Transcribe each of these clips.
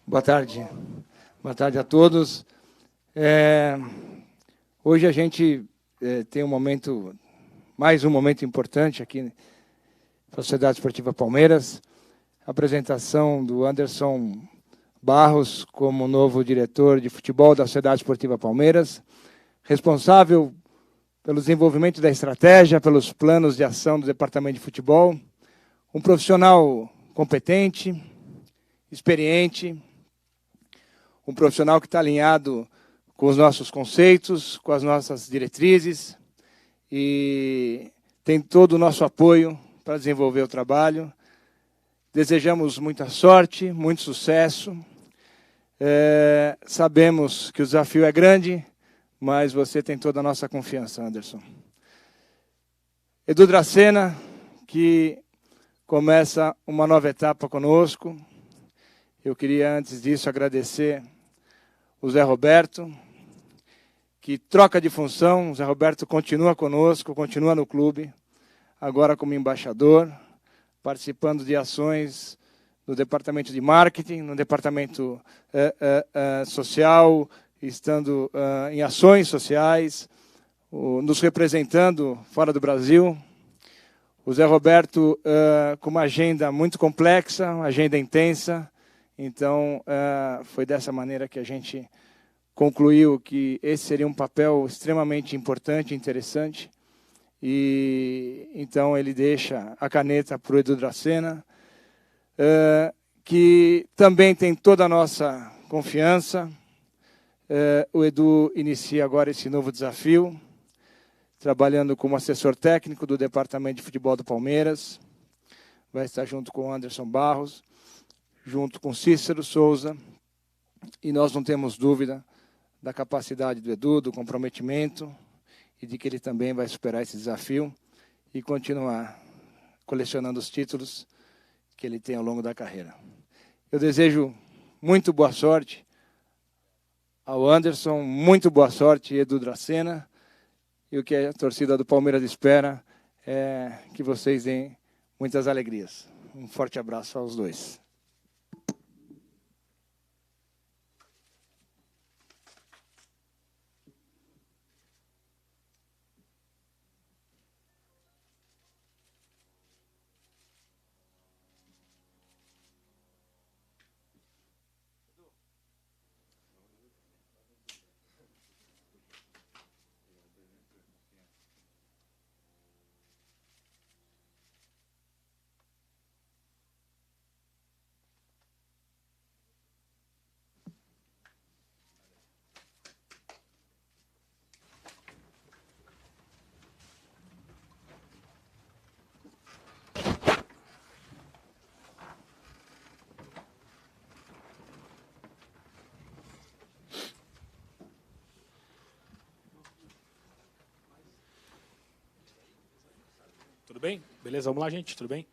Boa tarde. Boa tarde a todos. Hoje a gente tem mais um momento importante aqui na Sociedade Esportiva Palmeiras. A apresentação do Anderson Barros como novo diretor de futebol da Sociedade Esportiva Palmeiras, responsável pelo desenvolvimento da estratégia, pelos planos de ação do Departamento de Futebol, um profissional competente, experiente, um profissional que está alinhado com os nossos conceitos, com as nossas diretrizes, e tem todo o nosso apoio para desenvolver o trabalho. Desejamos muita sorte, muito sucesso. Sabemos que o desafio é grande, mas você tem toda a nossa confiança, Anderson. Edu Dracena, que começa uma nova etapa conosco. Eu queria, antes disso, agradecer o Zé Roberto, que troca de função. O Zé Roberto continua conosco, continua no clube, agora como embaixador, participando de ações no departamento de marketing, no departamento social, estando em ações sociais, nos representando fora do Brasil. O Zé Roberto com uma agenda muito complexa, uma agenda intensa. Então, foi dessa maneira que a gente concluiu que esse seria um papel extremamente importante e interessante. E então ele deixa a caneta para o Edu Dracena, que também tem toda a nossa confiança. O Edu inicia agora esse novo desafio, trabalhando como assessor técnico do Departamento de Futebol do Palmeiras. Vai estar junto com o Anderson Barros, junto com Cícero Souza, e nós não temos dúvida da capacidade do Edu, do comprometimento, e de que ele também vai superar esse desafio e continuar colecionando os títulos que ele tem ao longo da carreira. Eu desejo muito boa sorte ao Anderson, muito boa sorte, Edu Dracena, e o que a torcida do Palmeiras espera é que vocês deem muitas alegrias. Um forte abraço aos dois. Tudo bem? Beleza, vamos lá, gente, tudo bem?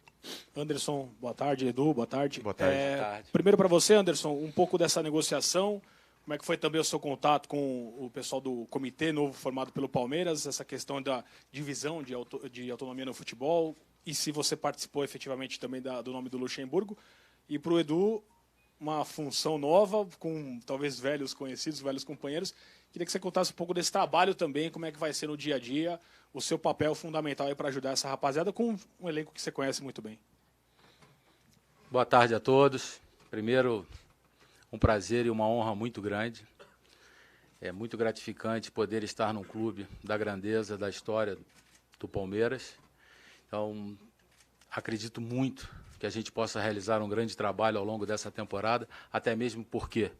Anderson, boa tarde. Edu, boa tarde. Boa tarde. Boa tarde. Primeiro para você, Anderson, um pouco dessa negociação, como é que foi também o seu contato com o pessoal do comitê novo formado pelo Palmeiras, essa questão da divisão de autonomia no futebol, e se você participou efetivamente também do nome do Luxemburgo. E para o Edu, uma função nova, com talvez velhos conhecidos, velhos companheiros. Queria que você contasse um pouco desse trabalho também, como é que vai ser no dia a dia, o seu papel fundamental aí para ajudar essa rapaziada com um elenco que você conhece muito bem. Boa tarde a todos. Primeiro, um prazer e uma honra muito grande. É muito gratificante poder estar num clube da grandeza, da história do Palmeiras. Então, acredito muito que a gente possa realizar um grande trabalho ao longo dessa temporada, até mesmo porque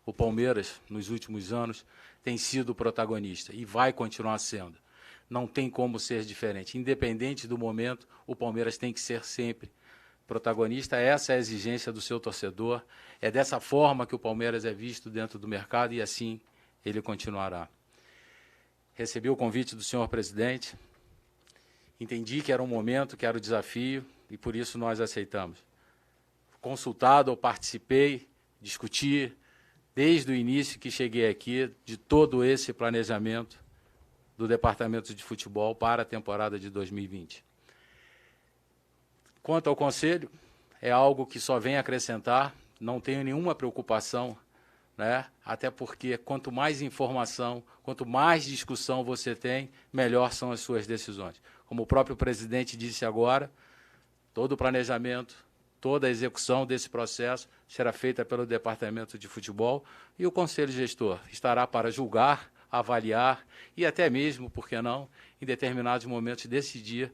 o Palmeiras, nos últimos anos, tem sido protagonista e vai continuar sendo. Não tem como ser diferente. Independente do momento, o Palmeiras tem que ser sempre protagonista. Essa é a exigência do seu torcedor. É dessa forma que o Palmeiras é visto dentro do mercado e assim ele continuará. Recebi o convite do senhor presidente, entendi que era um momento, que era o desafio e por isso nós aceitamos. Consultado, eu participei, discuti desde o início que cheguei aqui de todo esse planejamento do Departamento de Futebol para a temporada de 2020. Quanto ao Conselho, é algo que só vem acrescentar, não tenho nenhuma preocupação, né? Até porque quanto mais informação, quanto mais discussão você tem, melhor são as suas decisões. Como o próprio presidente disse agora, todo o planejamento, toda a execução desse processo será feita pelo Departamento de Futebol e o Conselho Gestor estará para julgar, avaliar e até mesmo, por que não, em determinados momentos decidir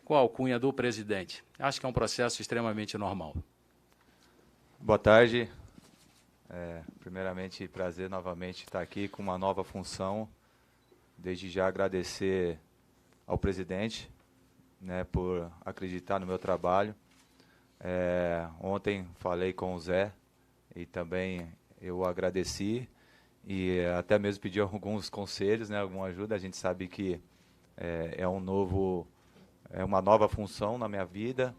com a alcunha do presidente. Acho que é um processo extremamente normal. Boa tarde. Primeiramente, prazer novamente estar aqui com uma nova função. Desde já agradecer ao presidente, né, por acreditar no meu trabalho. Ontem falei com o Zé e também eu agradeci e até mesmo pedi alguns conselhos, né, alguma ajuda. A gente sabe que é uma nova função na minha vida.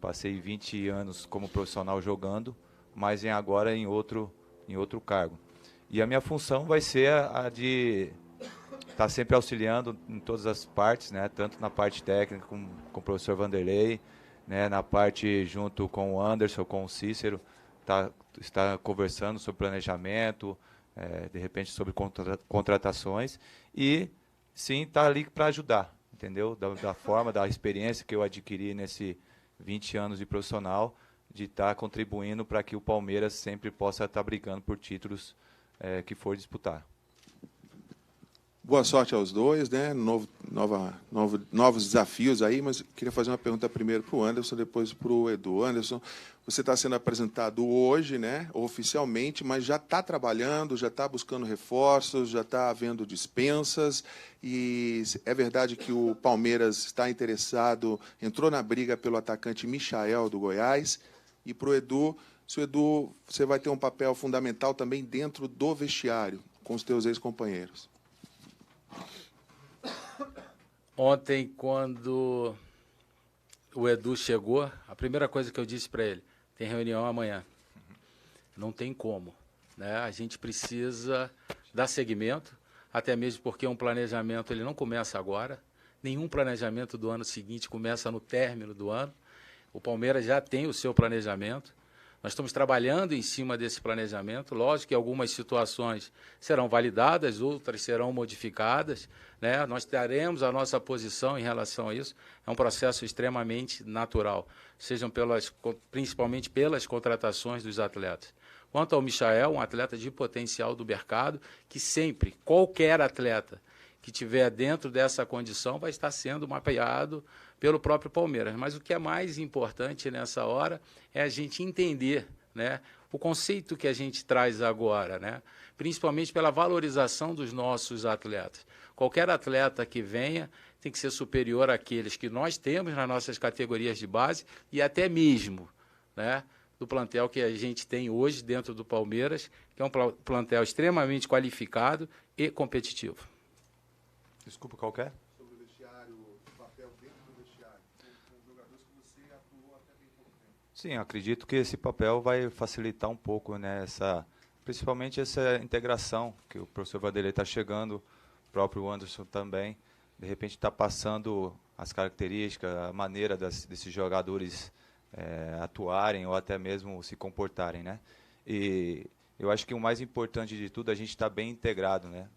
Passei 20 anos como profissional jogando, mas agora em outro cargo. E a minha função vai ser a de estar sempre auxiliando em todas as partes, né, tanto na parte técnica com o professor Vanderlei, né, na parte junto com o Anderson, com o Cícero, está conversando sobre planejamento, de repente sobre contratações e sim estar ali para ajudar, entendeu? Da forma, da experiência que eu adquiri nesse 20 anos de profissional, de estar contribuindo para que o Palmeiras sempre possa estar brigando por títulos que for disputar. Boa sorte aos dois, né? Novos desafios aí, mas queria fazer uma pergunta primeiro para o Anderson, depois para o Edu. Anderson, você está sendo apresentado hoje, né, oficialmente, mas já está trabalhando, já está buscando reforços, já está havendo dispensas, e é verdade que o Palmeiras está interessado, entrou na briga pelo atacante Michael do Goiás, e para o Edu, você vai ter um papel fundamental também dentro do vestiário, com os teus ex-companheiros. Ontem, quando o Edu chegou, a primeira coisa que eu disse para ele, tem reunião amanhã. Não tem como, né? A gente precisa dar seguimento, até mesmo porque um planejamento ele não começa agora, nenhum planejamento do ano seguinte começa no término do ano. O Palmeiras já tem o seu planejamento. Nós estamos trabalhando em cima desse planejamento. Lógico que algumas situações serão validadas, outras serão modificadas, né? Nós teremos a nossa posição em relação a isso. É um processo extremamente natural, principalmente pelas contratações dos atletas. Quanto ao Michael, um atleta de potencial do mercado, que sempre, qualquer atleta que estiver dentro dessa condição vai estar sendo mapeado pelo próprio Palmeiras. Mas o que é mais importante nessa hora é a gente entender, né, o conceito que a gente traz agora, né, principalmente pela valorização dos nossos atletas. Qualquer atleta que venha tem que ser superior àqueles que nós temos nas nossas categorias de base e até mesmo, né, do plantel que a gente tem hoje dentro do Palmeiras, que é um plantel extremamente qualificado e competitivo. Desculpa, qual que é? Sobre o vestiário, o papel dentro do vestiário, com jogadores que você atuou até bem pouco tempo. Sim, acredito que esse papel vai facilitar um pouco, né, principalmente essa integração, que o professor Vanderlei está chegando, o próprio Anderson também, de repente está passando as características, a maneira desses jogadores atuarem ou até mesmo se comportarem, né? E eu acho que o mais importante de tudo é a gente estar bem integrado, né?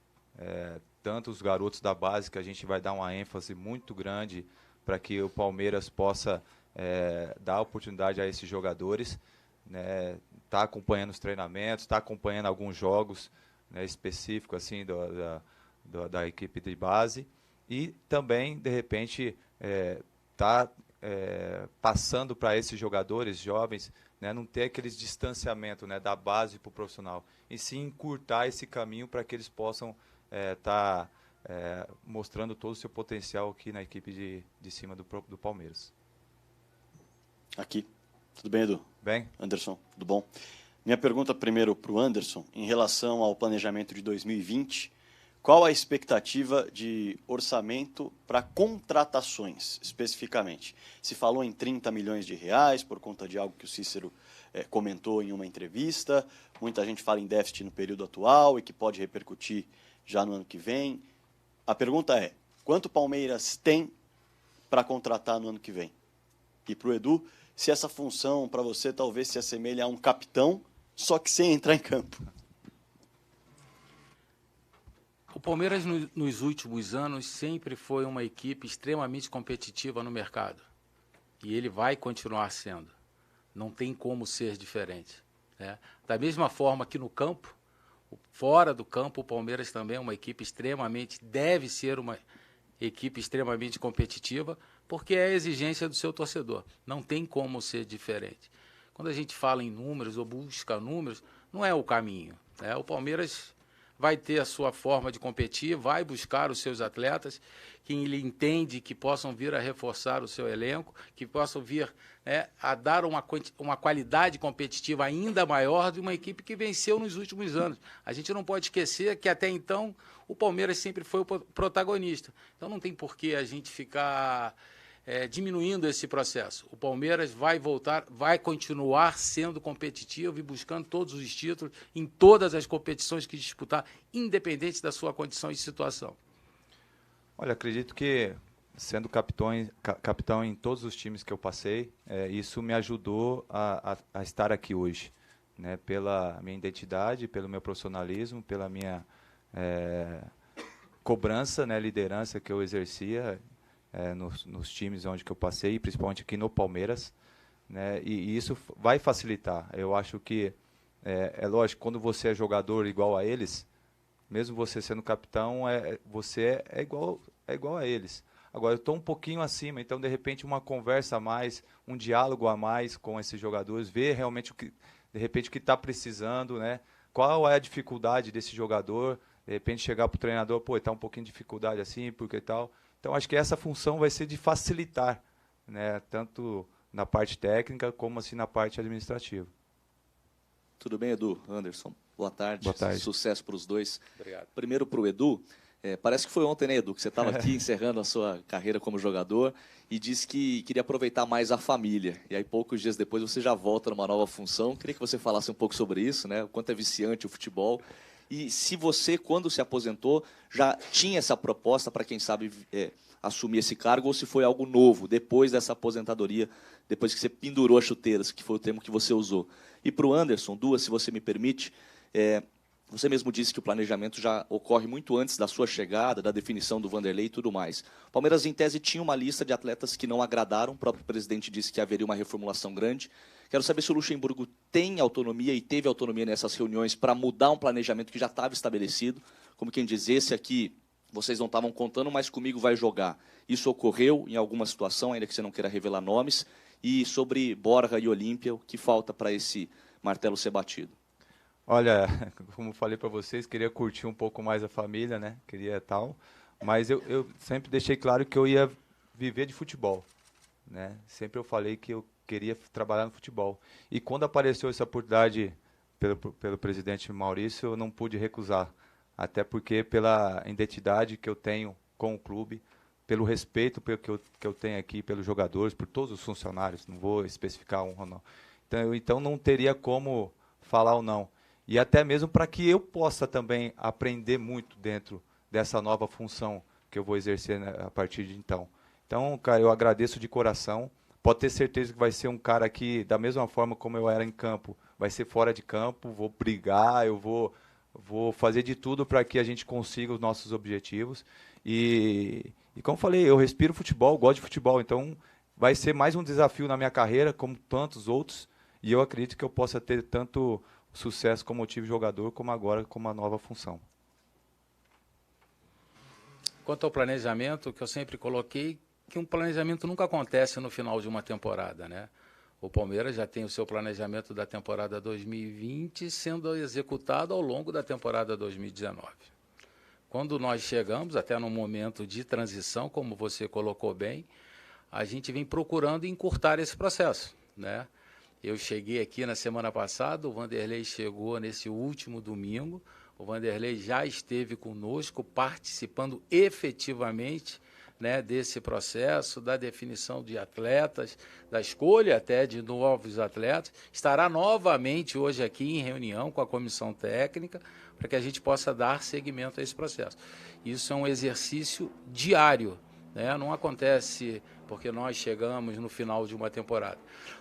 Tanto os garotos da base, que a gente vai dar uma ênfase muito grande para que o Palmeiras possa dar oportunidade a esses jogadores, né, tá acompanhando os treinamentos, está acompanhando alguns jogos, né, específicos assim, da equipe de base, e também, de repente, passando para esses jogadores jovens, né, não ter aqueles distanciamento, né, da base para o profissional, e sim encurtar esse caminho para que eles possam tá mostrando todo o seu potencial aqui na equipe de cima do Palmeiras. Aqui. Tudo bem, Edu? Bem? Anderson, tudo bom? Minha pergunta primeiro para o Anderson, em relação ao planejamento de 2020, qual a expectativa de orçamento para contratações, especificamente? Se falou em 30 milhões de reais, por conta de algo que o Cícero comentou em uma entrevista, muita gente fala em déficit no período atual e que pode repercutir já no ano que vem. A pergunta é, quanto o Palmeiras tem para contratar no ano que vem? E para o Edu, se essa função para você talvez se assemelhe a um capitão, só que sem entrar em campo. O Palmeiras, nos últimos anos, sempre foi uma equipe extremamente competitiva no mercado. E ele vai continuar sendo. Não tem como ser diferente, né? Da mesma forma que no campo, fora do campo, o Palmeiras também é uma equipe deve ser uma equipe extremamente competitiva, porque é a exigência do seu torcedor. Não tem como ser diferente. Quando a gente fala em números ou busca números, não é o caminho, né? O Palmeiras vai ter a sua forma de competir, vai buscar os seus atletas, que ele entende que possam vir a reforçar o seu elenco, que possam vir, né, a dar uma qualidade competitiva ainda maior de uma equipe que venceu nos últimos anos. A gente não pode esquecer que até então o Palmeiras sempre foi o protagonista. Então não tem por que a gente ficar diminuindo esse processo. O Palmeiras vai continuar sendo competitivo e buscando todos os títulos em todas as competições que disputar, independente da sua condição e situação. Olha, acredito que, sendo capitão em todos os times que eu passei, isso me ajudou a estar aqui hoje, né? Pela minha identidade, pelo meu profissionalismo, pela minha cobrança, né, liderança que eu exercia nos times onde que eu passei, principalmente aqui no Palmeiras, né? E isso vai facilitar. Eu acho que, é lógico, quando você é jogador igual a eles, mesmo você sendo capitão, você é igual a eles. Agora, eu estou um pouquinho acima, então, de repente, uma conversa a mais, um diálogo a mais com esses jogadores, ver realmente, de repente, o que está precisando, né? Qual é a dificuldade desse jogador, de repente, chegar para o treinador, pô, está um pouquinho de dificuldade assim, porque tal. Então, acho que essa função vai ser de facilitar, né? Tanto na parte técnica, como assim na parte administrativa. Tudo bem, Edu? Anderson, boa tarde. Boa tarde. Sucesso para os dois. Obrigado. Primeiro para o Edu. Parece que foi ontem, né, Edu, que você estava aqui encerrando a sua carreira como jogador e disse que queria aproveitar mais a família. E aí, poucos dias depois, você já volta numa nova função. Queria que você falasse um pouco sobre isso, né? O quanto é viciante o futebol. E se você, quando se aposentou, já tinha essa proposta para, quem sabe, assumir esse cargo, ou se foi algo novo, depois dessa aposentadoria, depois que você pendurou as chuteiras, que foi o termo que você usou. E para o Anderson, duas, se você me permite, você mesmo disse que o planejamento já ocorre muito antes da sua chegada, da definição do Vanderlei e tudo mais. O Palmeiras, em tese, tinha uma lista de atletas que não agradaram. O próprio presidente disse que haveria uma reformulação grande. Quero saber se o Luxemburgo tem autonomia e teve autonomia nessas reuniões para mudar um planejamento que já estava estabelecido. Como quem diz, esse aqui vocês não estavam contando, mas comigo vai jogar. Isso ocorreu em alguma situação, ainda que você não queira revelar nomes. E sobre Borja e Olímpia, o que falta para esse martelo ser batido? Olha, como falei para vocês, queria curtir um pouco mais a família, né? Queria tal, mas eu sempre deixei claro que eu ia viver de futebol, né? Sempre eu falei que eu queria trabalhar no futebol. E quando apareceu essa oportunidade pelo presidente Maurício, eu não pude recusar, até porque pela identidade que eu tenho com o clube, pelo respeito que eu tenho aqui pelos jogadores, por todos os funcionários, não vou especificar um ou não. Então não teria como falar ou não. E até mesmo para que eu possa também aprender muito dentro dessa nova função que eu vou exercer, né, a partir de então. Então, cara, eu agradeço de coração. Pode ter certeza que vai ser um cara que, da mesma forma como eu era em campo, vai ser fora de campo, vou brigar, eu vou fazer de tudo para que a gente consiga os nossos objetivos. E como falei, eu respiro futebol, gosto de futebol, então vai ser mais um desafio na minha carreira, como tantos outros, e eu acredito que eu possa ter tanto sucesso como eu tive jogador, como agora com uma nova função. Quanto ao planejamento, que eu sempre coloquei, que um planejamento nunca acontece no final de uma temporada, né? O Palmeiras já tem o seu planejamento da temporada 2020 sendo executado ao longo da temporada 2019. Quando nós chegamos, até no momento de transição, como você colocou bem, a gente vem procurando encurtar esse processo, né? Eu cheguei aqui na semana passada, o Vanderlei chegou nesse último domingo, o Vanderlei já esteve conosco, participando efetivamente né, desse processo, da definição de atletas, da escolha até de novos atletas, estará novamente hoje aqui em reunião com a comissão técnica para que a gente possa dar seguimento a esse processo. Isso é um exercício diário, né? Não acontece porque nós chegamos no final de uma temporada.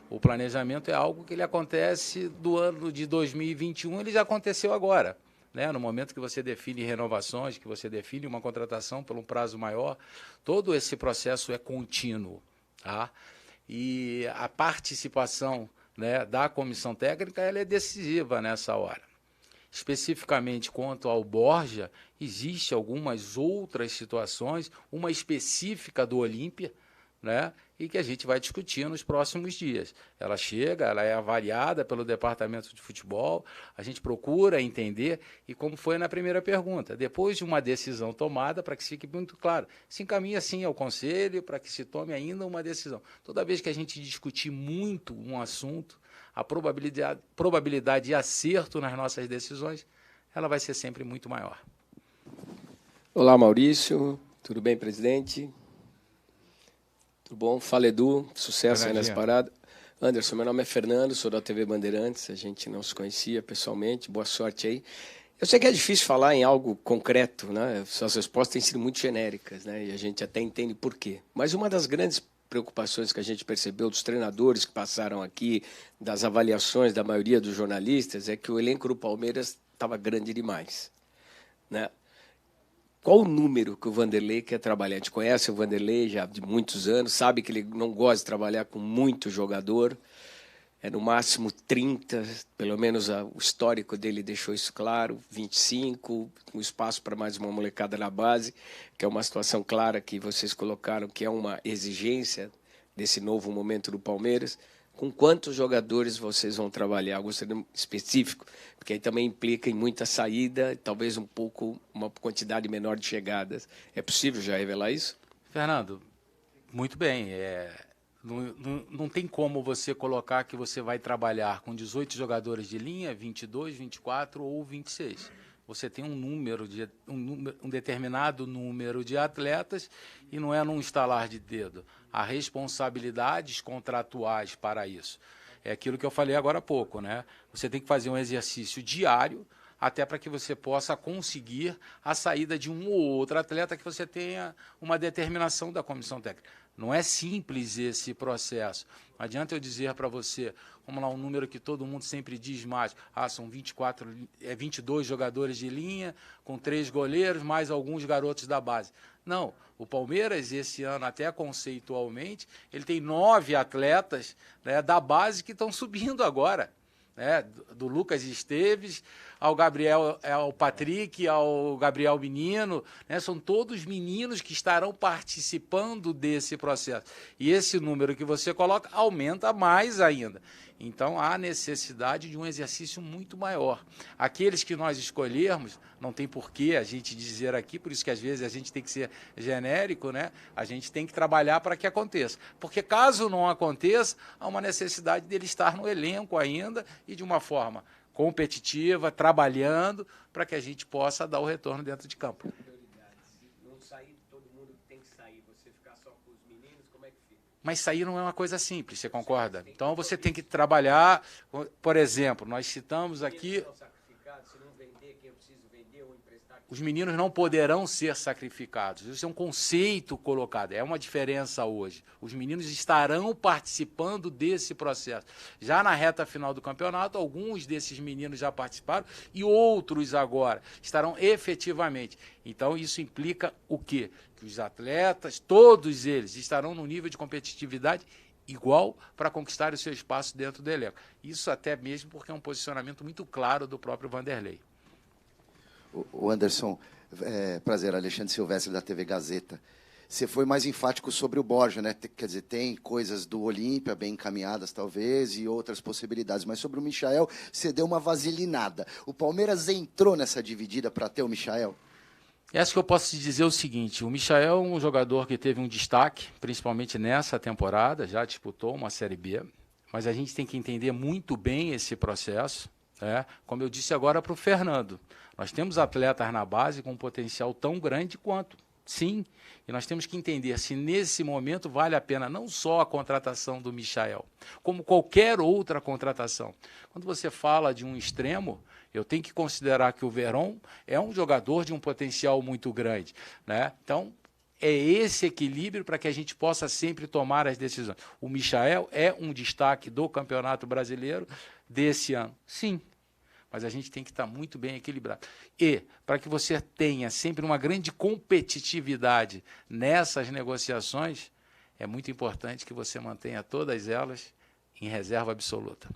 O planejamento é algo que ele acontece do ano de 2021, ele já aconteceu agora. Né, no momento que você define renovações, que você define uma contratação por um prazo maior, todo esse processo é contínuo. Tá? E a participação, né, da comissão técnica ela é decisiva nessa hora. Especificamente quanto ao Borja, existe algumas outras situações, uma específica do Olímpia, né, e que a gente vai discutir nos próximos dias. Ela chega, ela é avaliada pelo departamento de futebol, a gente procura entender, e como foi na primeira pergunta, depois de uma decisão tomada, para que fique muito claro, se encaminha sim ao conselho para que se tome ainda uma decisão. Toda vez que a gente discutir muito um assunto, a probabilidade de acerto nas nossas decisões, ela vai ser sempre muito maior. Olá, Maurício. Tudo bem, presidente? Tudo bom? Fala, Edu. Sucesso aí nessa parada. Anderson, meu nome é Fernando, sou da TV Bandeirantes. A gente não se conhecia pessoalmente. Boa sorte aí. Eu sei que é difícil falar em algo concreto, né? Suas respostas têm sido muito genéricas, né? E a gente até entende por quê. Mas uma das grandes preocupações que a gente percebeu dos treinadores que passaram aqui, das avaliações da maioria dos jornalistas, é que o elenco do Palmeiras estava grande demais, né? Qual o número que o Vanderlei quer trabalhar? A gente conhece o Vanderlei já de muitos anos, sabe que ele não gosta de trabalhar com muito jogador, é no máximo 30, pelo menos o histórico dele deixou isso claro, 25, um espaço para mais uma molecada na base, que é uma situação clara que vocês colocaram, que é uma exigência desse novo momento do Palmeiras. Com quantos jogadores vocês vão trabalhar? Eu gostaria de um específico, porque aí também implica em muita saída, talvez uma quantidade menor de chegadas. É possível já revelar isso? Fernando, muito bem. Não tem como você colocar que você vai trabalhar com 18 jogadores de linha, 22, 24 ou 26. Você tem um determinado número de atletas e não é num estalar de dedo. Há responsabilidades contratuais para isso. É aquilo que eu falei agora há pouco, né? Você tem que fazer um exercício diário até para que você possa conseguir a saída de um ou outro atleta que você tenha uma determinação da comissão técnica. Não é simples esse processo. Não adianta eu dizer para você, vamos lá, um número que todo mundo sempre diz mais, são 22 jogadores de linha, com 3 goleiros, mais alguns garotos da base. Não, o Palmeiras, esse ano, até conceitualmente, ele tem 9 atletas, né, da base que estão subindo agora. Né, do Lucas Esteves ao Gabriel, ao Patrick, ao Gabriel Menino, né, são todos meninos que estarão participando desse processo. E esse número que você coloca aumenta mais ainda. Então, há necessidade de um exercício muito maior. Aqueles que nós escolhermos, não tem porquê a gente dizer aqui, por isso que às vezes a gente tem que ser genérico, né? A gente tem que trabalhar para que aconteça. Porque caso não aconteça, há uma necessidade dele estar no elenco ainda e de uma forma competitiva, trabalhando, para que a gente possa dar o retorno dentro de campo. Não sair, todo mundo tem que sair, você ficar só com os meninos, como é que fica? Mas sair não é uma coisa simples, você concorda? Então você tem que trabalhar, por exemplo, nós citamos aqui... Os meninos não poderão ser sacrificados. Isso é um conceito colocado, é uma diferença hoje. Os meninos estarão participando desse processo. Já na reta final do campeonato, alguns desses meninos já participaram e outros agora estarão efetivamente. Então, isso implica o quê? Que os atletas, todos eles, estarão no nível de competitividade igual para conquistar o seu espaço dentro do elenco. Isso até mesmo porque é um posicionamento muito claro do próprio Vanderlei. O Anderson, prazer, Alexandre Silvestre da TV Gazeta. Você foi mais enfático sobre o Borja, né? Quer dizer, tem coisas do Olímpia bem encaminhadas, talvez, e outras possibilidades. Mas sobre o Michael, você deu uma vaselinada. O Palmeiras entrou nessa dividida para ter o Michael? Acho que eu posso te dizer o seguinte, o Michael é um jogador que teve um destaque, principalmente nessa temporada, já disputou uma Série B, mas a gente tem que entender muito bem esse processo, né? Como eu disse agora para o Fernando, nós temos atletas na base com um potencial tão grande quanto, Sim, e nós temos que entender se nesse momento vale a pena não só a contratação do Michael, como qualquer outra contratação. Quando você fala de um extremo, eu tenho que considerar que o Verón é um jogador de um potencial muito grande, né? Então, é esse equilíbrio para que a gente possa sempre tomar as decisões. O Michael é um destaque do Campeonato Brasileiro desse ano, sim. Mas a gente tem que estar muito bem equilibrado. E, para que você tenha sempre uma grande competitividade nessas negociações, é muito importante que você mantenha todas elas em reserva absoluta.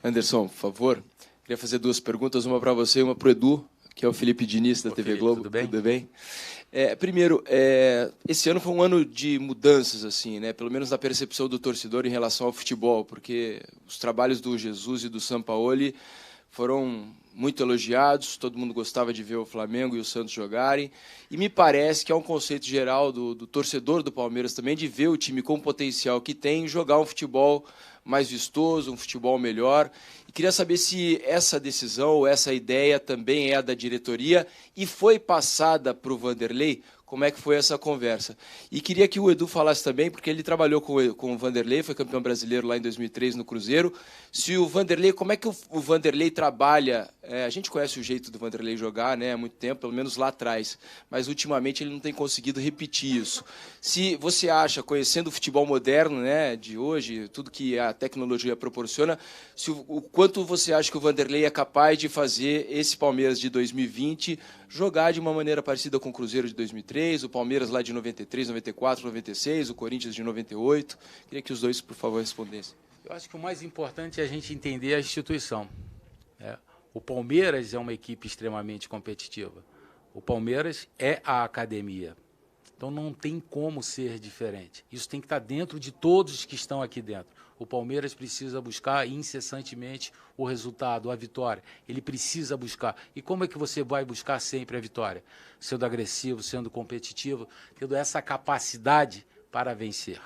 Anderson, por favor, queria fazer 2 perguntas, uma para você e uma para o Edu, que é o Felipe Diniz, da TV Felipe, Globo. tudo bem? Tudo bem? Primeiro, esse ano foi um ano de mudanças, assim, né? Pelo menos na percepção do torcedor em relação ao futebol, porque os trabalhos do Jesus e do Sampaoli foram muito elogiados, todo mundo gostava de ver o Flamengo e o Santos jogarem, e me parece que é um conceito geral do torcedor do Palmeiras também, de ver o time com o potencial que tem, jogar um futebol mais vistoso, um futebol melhor. E queria saber se essa decisão ou essa ideia também é a da diretoria e foi passada para o Vanderlei. Como é que foi essa conversa? E queria que o Edu falasse também, porque ele trabalhou com o Vanderlei, foi campeão brasileiro lá em 2003 no Cruzeiro. Se o Vanderlei, como é que o Vanderlei trabalha? A gente conhece o jeito do Vanderlei jogar, né, há muito tempo, pelo menos lá atrás, mas ultimamente ele não tem conseguido repetir isso. Se você acha, conhecendo o futebol moderno, né, de hoje, tudo que a tecnologia proporciona, o quanto você acha que o Vanderlei é capaz de fazer esse Palmeiras de 2020 jogar de uma maneira parecida com o Cruzeiro de 2003, o Palmeiras lá de 93, 94, 96, o Corinthians de 98. Queria que os dois, por favor, respondessem. Eu acho que o mais importante é a gente entender a instituição. O Palmeiras é uma equipe extremamente competitiva. O Palmeiras é a academia. Então não tem como ser diferente. Isso tem que estar dentro de todos que estão aqui dentro. O Palmeiras precisa buscar incessantemente o resultado, a vitória. Ele precisa buscar. E como é que você vai buscar sempre a vitória? Sendo agressivo, sendo competitivo, tendo essa capacidade para vencer.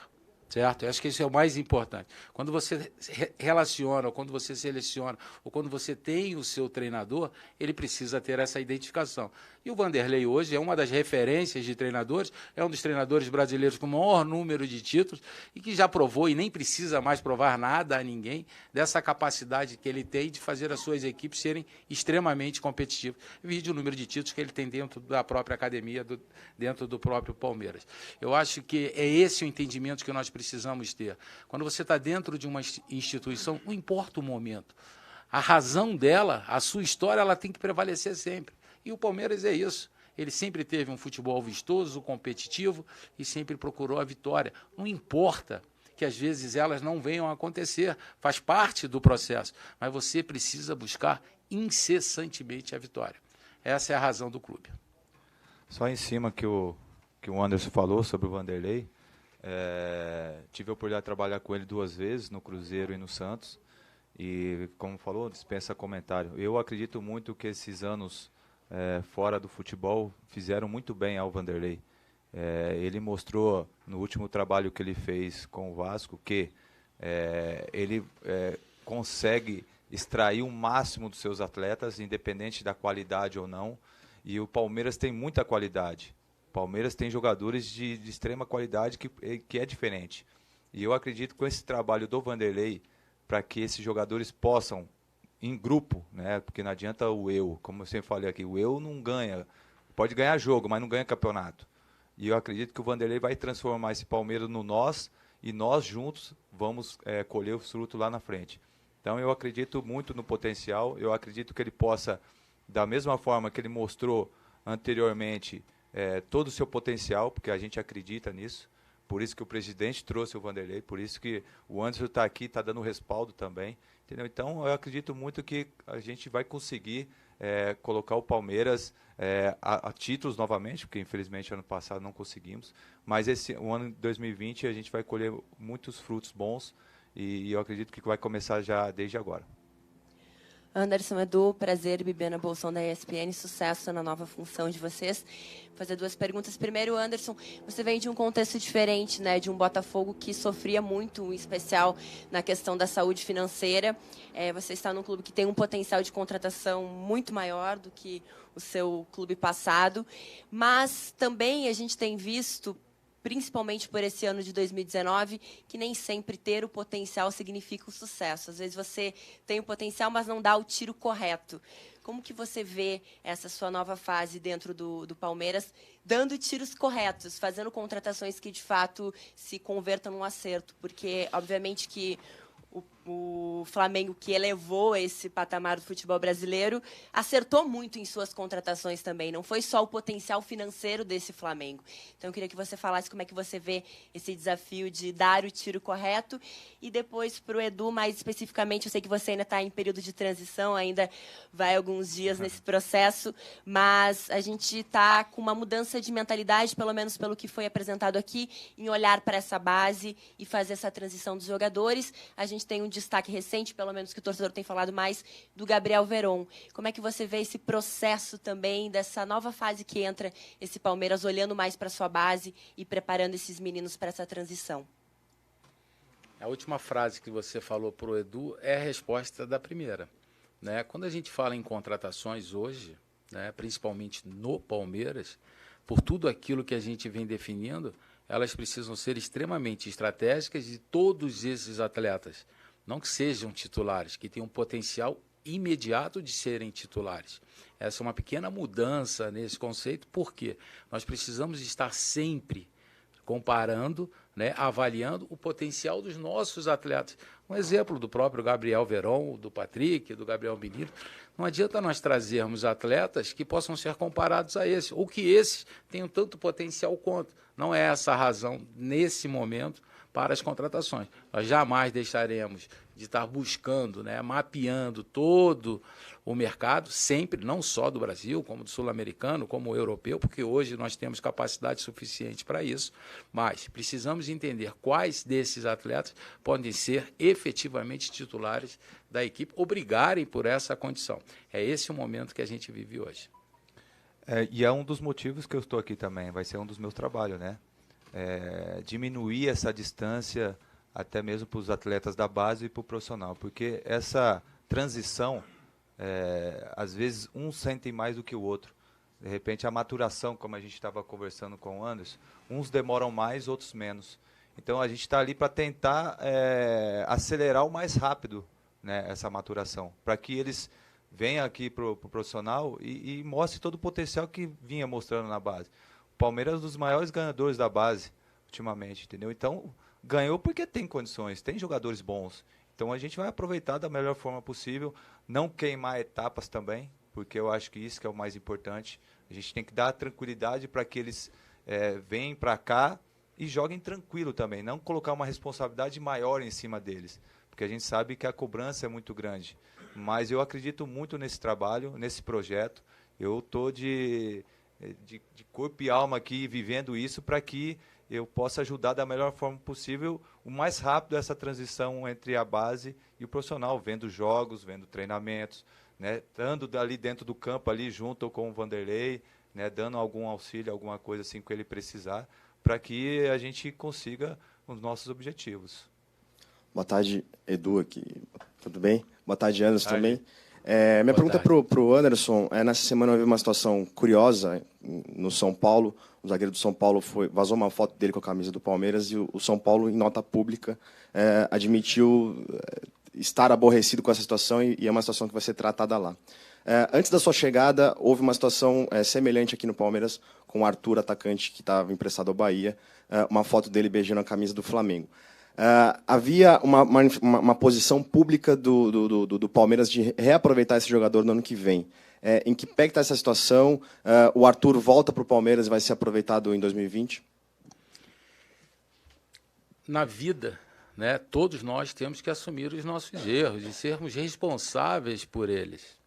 Certo? Eu acho que isso é o mais importante. Quando você relaciona, ou quando você seleciona, ou quando você tem o seu treinador, ele precisa ter essa identificação. E o Vanderlei hoje é uma das referências de treinadores, é um dos treinadores brasileiros com o maior número de títulos e que já provou e nem precisa mais provar nada a ninguém dessa capacidade que ele tem de fazer as suas equipes serem extremamente competitivas. Vide o número de títulos que ele tem dentro da própria academia, dentro do próprio Palmeiras. Eu acho que é esse o entendimento que nós precisamos ter. Quando você está dentro de uma instituição, não importa o momento. A razão dela, a sua história, ela tem que prevalecer sempre. E o Palmeiras é isso. Ele sempre teve um futebol vistoso, competitivo e sempre procurou a vitória. Não importa que às vezes elas não venham a acontecer, faz parte do processo, mas você precisa buscar incessantemente a vitória. Essa é a razão do clube. Só em cima que o Anderson falou sobre o Vanderlei, tive a oportunidade de trabalhar com ele 2 vezes, no Cruzeiro e no Santos, e como falou, dispensa comentário. Eu acredito muito que esses anos fora do futebol fizeram muito bem ao Vanderlei. Ele mostrou no último trabalho que ele fez com o Vasco que ele consegue extrair o máximo dos seus atletas, independente da qualidade ou não, e o Palmeiras tem muita qualidade. O Palmeiras tem jogadores de extrema qualidade que é diferente. E eu acredito que com esse trabalho do Vanderlei, para que esses jogadores possam, em grupo, né, porque não adianta o eu, como eu sempre falei aqui, o eu não ganha, pode ganhar jogo, mas não ganha campeonato. E eu acredito que o Vanderlei vai transformar esse Palmeiras no nós, e nós juntos vamos colher o fruto lá na frente. Então eu acredito muito no potencial, eu acredito que ele possa, da mesma forma que ele mostrou anteriormente, todo o seu potencial, porque a gente acredita nisso, por isso que o presidente trouxe o Vanderlei, por isso que o Anderson está aqui, está dando respaldo também, entendeu? Então eu acredito muito que a gente vai conseguir colocar o Palmeiras a títulos novamente, porque infelizmente ano passado não conseguimos, mas o ano de 2020 a gente vai colher muitos frutos bons e eu acredito que vai começar já desde agora. Anderson, Edu, prazer, Bibiana Bolson da ESPN, sucesso na nova função de vocês. Vou fazer 2 perguntas. Primeiro, Anderson, você vem de um contexto diferente, né, de um Botafogo que sofria muito, em especial na questão da saúde financeira. Você está num clube que tem um potencial de contratação muito maior do que o seu clube passado, mas também a gente tem visto, principalmente por esse ano de 2019, que nem sempre ter o potencial significa o sucesso. Às vezes você tem o potencial, mas não dá o tiro correto. Como que você vê essa sua nova fase dentro do Palmeiras, dando tiros corretos, fazendo contratações que, de fato, se convertam num acerto? Porque, obviamente, que o Flamengo, que elevou esse patamar do futebol brasileiro, acertou muito em suas contratações também. Não foi só o potencial financeiro desse Flamengo. Então, eu queria que você falasse como é que você vê esse desafio de dar o tiro correto. E depois, para o Edu, mais especificamente, eu sei que você ainda está em período de transição, ainda vai alguns dias nesse processo, mas a gente está com uma mudança de mentalidade, pelo menos pelo que foi apresentado aqui, em olhar para essa base e fazer essa transição dos jogadores. A gente tem um destaque recente, pelo menos que o torcedor tem falado mais, do Gabriel Veron. Como é que você vê esse processo também, dessa nova fase que entra esse Palmeiras, olhando mais para a sua base e preparando esses meninos para essa transição? A última frase que você falou para o Edu é a resposta da primeira, né? Quando a gente fala em contratações hoje, né, principalmente no Palmeiras, por tudo aquilo que a gente vem definindo, elas precisam ser extremamente estratégicas de todos esses atletas. Não que sejam titulares, que tenham potencial imediato de serem titulares. Essa é uma pequena mudança nesse conceito, porque nós precisamos estar sempre comparando, né, avaliando o potencial dos nossos atletas. Um exemplo do próprio Gabriel Veron, do Patrick, do Gabriel Menino. Não adianta nós trazermos atletas que possam ser comparados a esses, ou que esses tenham tanto potencial quanto. Não é essa a razão, nesse momento, para as contratações. Nós jamais deixaremos de estar buscando, né, mapeando todo o mercado, sempre, não só do Brasil, como do sul-americano, como o europeu, porque hoje nós temos capacidade suficiente para isso, mas precisamos entender quais desses atletas podem ser efetivamente titulares da equipe, ou brigarem por essa condição. É esse o momento que a gente vive hoje. E é um dos motivos que eu estou aqui também, vai ser um dos meus trabalhos, né? Diminuir essa distância até mesmo para os atletas da base e para o profissional, porque essa transição, às vezes um sente mais do que o outro. De repente a maturação, como a gente estava conversando com o Anderson, uns demoram mais, outros menos. Então a gente está ali para tentar acelerar o mais rápido, né, essa maturação, para que eles venham aqui para o profissional e mostre todo o potencial que vinha mostrando na base. O Palmeiras é um dos maiores ganhadores da base ultimamente, entendeu? Então, ganhou porque tem condições, tem jogadores bons. Então, a gente vai aproveitar da melhor forma possível, não queimar etapas também, porque eu acho que isso que é o mais importante. A gente tem que dar tranquilidade para que eles venham para cá e joguem tranquilo também, não colocar uma responsabilidade maior em cima deles, porque a gente sabe que a cobrança é muito grande. Mas eu acredito muito nesse trabalho, nesse projeto. Eu estou de corpo e alma aqui vivendo isso para que eu possa ajudar da melhor forma possível, o mais rápido essa transição entre a base e o profissional, vendo jogos, vendo treinamentos, né, estando ali dentro do campo, ali junto com o Vanderlei, né, dando algum auxílio, alguma coisa assim que ele precisar, para que a gente consiga os nossos objetivos. Boa tarde, Edu aqui. Tudo bem? Boa tarde, Anderson também. Minha pergunta para o Anderson, nessa semana houve uma situação curiosa no São Paulo. O zagueiro do São Paulo vazou uma foto dele com a camisa do Palmeiras e o São Paulo, em nota pública, admitiu estar aborrecido com essa situação e é uma situação que vai ser tratada lá. Antes da sua chegada, houve uma situação semelhante aqui no Palmeiras com o Arthur, atacante que estava emprestado ao Bahia, uma foto dele beijando a camisa do Flamengo. Havia uma posição pública do Palmeiras de reaproveitar esse jogador no ano que vem. Em que pé está essa situação? O Arthur volta para o Palmeiras e vai ser aproveitado em 2020? Na vida, né, todos nós temos que assumir os nossos erros e sermos responsáveis por eles.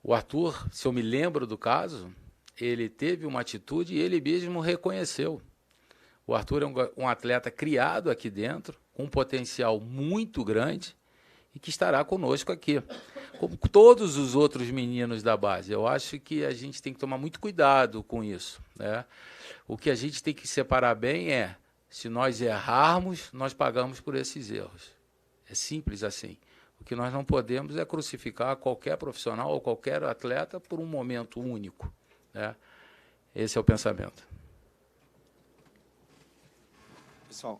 O Arthur, se eu me lembro do caso, ele teve uma atitude e ele mesmo reconheceu. O Arthur é um atleta criado aqui dentro, com um potencial muito grande, e que estará conosco aqui, como todos os outros meninos da base. Eu acho que a gente tem que tomar muito cuidado com isso, né? O que a gente tem que separar bem é, se nós errarmos, nós pagamos por esses erros. É simples assim. O que nós não podemos é crucificar qualquer profissional ou qualquer atleta por um momento único, né? Esse é o pensamento. Pessoal,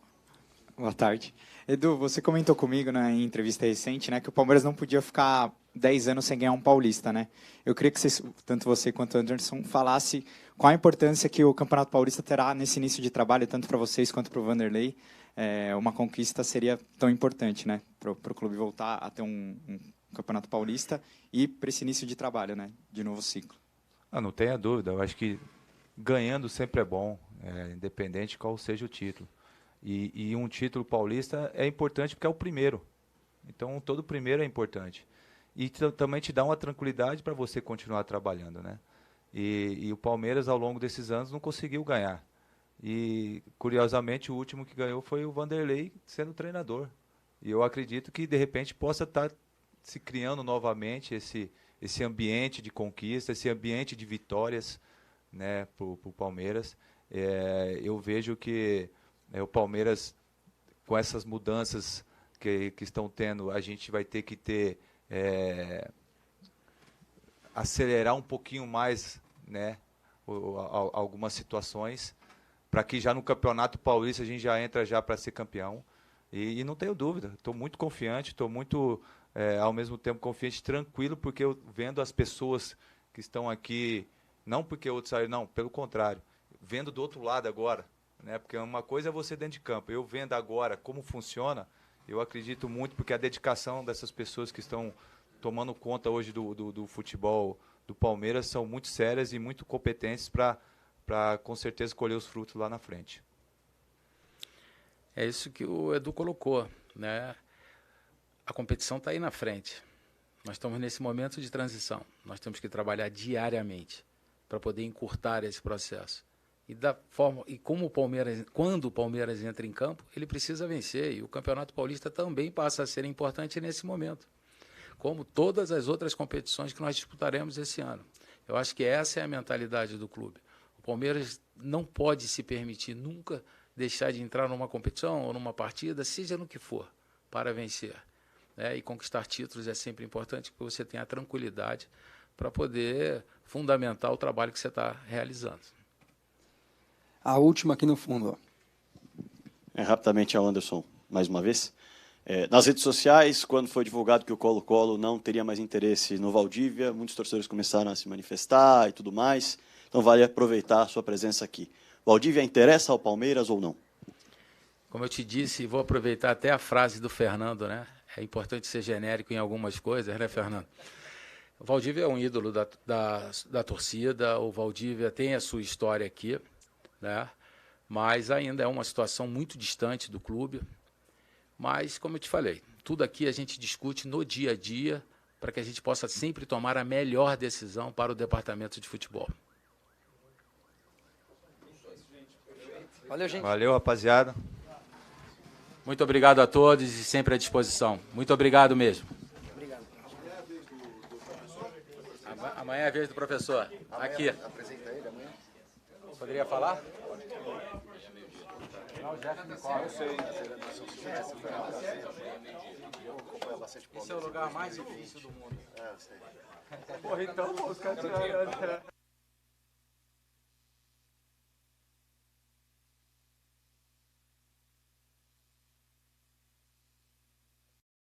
boa tarde. Edu, você comentou comigo em entrevista recente, né, que o Palmeiras não podia ficar 10 anos sem ganhar um paulista, né? Eu queria que vocês, tanto você quanto o Anderson, falasse qual a importância que o Campeonato Paulista terá nesse início de trabalho, tanto para vocês quanto para o Vanderlei. Uma conquista seria tão importante, né, para o clube voltar a ter um Campeonato Paulista e para esse início de trabalho, né, de novo ciclo. Não tenha dúvida. Eu acho que ganhando sempre é bom, independente de qual seja o título. E um título paulista é importante porque é o primeiro. Então, todo primeiro é importante. E também te dá uma tranquilidade para você continuar trabalhando, né? E o Palmeiras, ao longo desses anos, não conseguiu ganhar. E, curiosamente, o último que ganhou foi o Vanderlei sendo treinador. E eu acredito que, de repente, possa estar se criando novamente esse ambiente de conquista, esse ambiente de vitórias, né, para o Palmeiras. Eu vejo que o Palmeiras, com essas mudanças que estão tendo, a gente vai ter que acelerar um pouquinho mais, né, algumas situações, para que já no Campeonato Paulista a gente já entra já para ser campeão. E não tenho dúvida, estou muito confiante, estou muito, ao mesmo tempo, confiante, tranquilo, porque eu vendo as pessoas que estão aqui, não porque outros saíram, não, pelo contrário, vendo do outro lado agora, né? Porque uma coisa é você dentro de campo. Eu vendo agora como funciona, eu acredito muito, porque a dedicação dessas pessoas que estão tomando conta hoje do futebol do Palmeiras são muito sérias e muito competentes para com certeza colher os frutos lá na frente. É isso que o Edu colocou, né? A competição está aí na frente. Nós estamos nesse momento de transição. Nós temos que trabalhar diariamente para poder encurtar esse processo. E como o Palmeiras, quando o Palmeiras entra em campo, ele precisa vencer. E o Campeonato Paulista também passa a ser importante nesse momento, como todas as outras competições que nós disputaremos esse ano. Eu acho que essa é a mentalidade do clube. O Palmeiras não pode se permitir nunca deixar de entrar numa competição ou numa partida, seja no que for, para vencer. E conquistar títulos é sempre importante, porque você tem a tranquilidade para poder fundamentar o trabalho que você está realizando. A última aqui no fundo. Rapidamente, ao Anderson, mais uma vez. Nas redes sociais, quando foi divulgado que o Colo-Colo não teria mais interesse no Valdívia, muitos torcedores começaram a se manifestar e tudo mais. Então, vale aproveitar a sua presença aqui. Valdívia interessa ao Palmeiras ou não? Como eu te disse, vou aproveitar até a frase do Fernando, né? É importante ser genérico em algumas coisas, né, Fernando? O Valdívia é um ídolo da torcida, o Valdívia tem a sua história aqui, né? Mas ainda é uma situação muito distante do clube. Mas, como eu te falei, tudo aqui a gente discute no dia a dia para que a gente possa sempre tomar a melhor decisão para o departamento de futebol. Valeu, gente. Valeu, rapaziada. Muito obrigado a todos e sempre à disposição. Muito obrigado mesmo. Obrigado. Amanhã é a vez do professor. Aqui. Apresenta ele amanhã. Poderia falar? Não, já não sei. Esse é o lugar mais difícil do mundo. Eu sei. Porra, então, os caras tiraram.